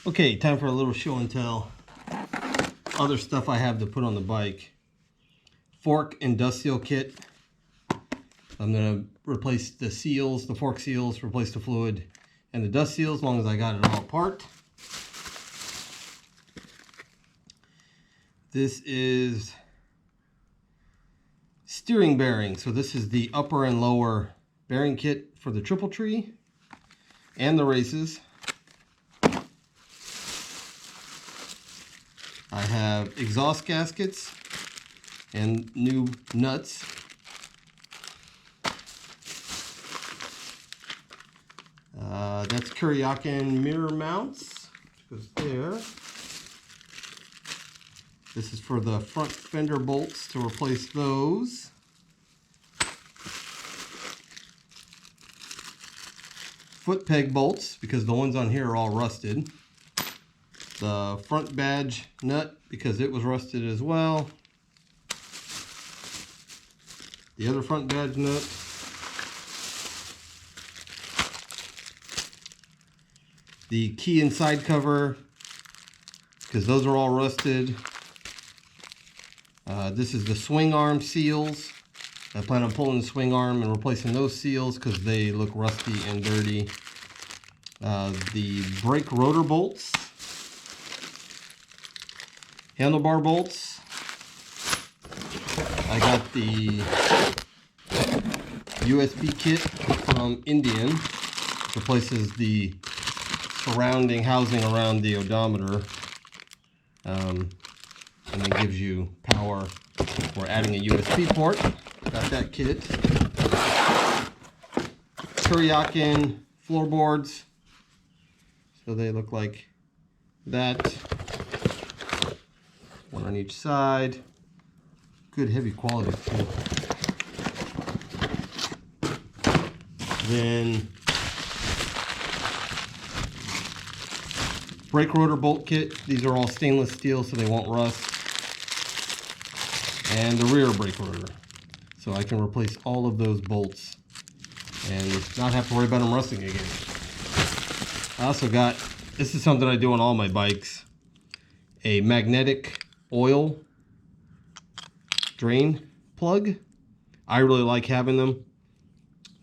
Okay, time for a little show and tell. Other stuff I have to put on the bike. Fork and dust seal kit. I'm going to replace the seals, the fork seals, replace the fluid, and the dust seals as long as I got it all apart. This is steering bearing. So this is the upper and lower bearing kit for the triple tree and the races. I have exhaust gaskets and new nuts. That's Kuryakin mirror mounts, which goes there. This is for the front fender bolts to replace those. Foot peg bolts, because the ones on here are all rusted. The front badge nut, because it was rusted as well. The other front badge nut. The key and side cover, because those are all rusted. This is the swing arm seals. I plan on pulling the swing arm and replacing those seals because they look rusty and dirty. The brake rotor bolts. Handlebar bolts. I got the USB kit from Indian. It replaces the surrounding housing around the odometer. And then gives you power for adding a USB port. Got that kit. Kuryakin floorboards. So they look like that. One on each side. Good heavy quality too. Then brake rotor bolt kit. These are all stainless steel so they won't rust. And the rear brake rotor. So I can replace all of those bolts and not have to worry about them rusting again. I also got, this is something I do on all my bikes, a magnetic oil drain plug. I really like having them.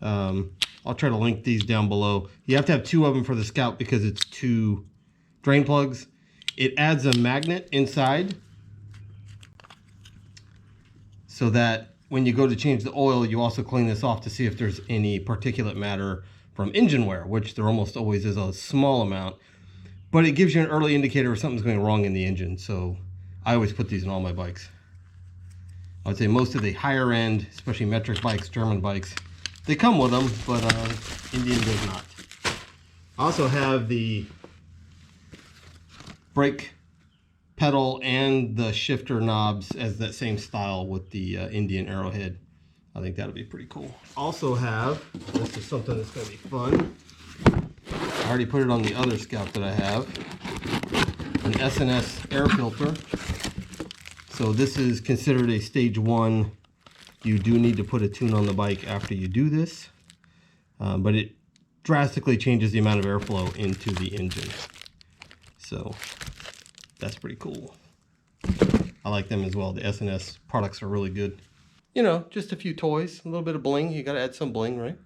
I'll try to link these down below. You have to have two of them for the Scout because it's two drain plugs. It adds a magnet inside so that when you go to change the oil, you also clean this off to see if there's any particulate matter from engine wear, which there almost always is a small amount. But it gives you an early indicator if something's going wrong in the engine. So I always put these in all my bikes. I would say most of the higher end, especially metric bikes, German bikes, they come with them, but Indian does not. I also have the brake pedal and the shifter knobs as that same style with the Indian Arrowhead. I think that'll be pretty cool. Also have, this is something that's going to be fun. I already put it on the other Scout that I have, an S&S Air Filter. So this is considered a stage 1. You do need to put a tune on the bike after you do this, but it drastically changes the amount of airflow into the engine. So that's pretty cool. I like them as well. The S&S products are really good. You know, just a few toys, a little bit of bling. You got to add some bling, right?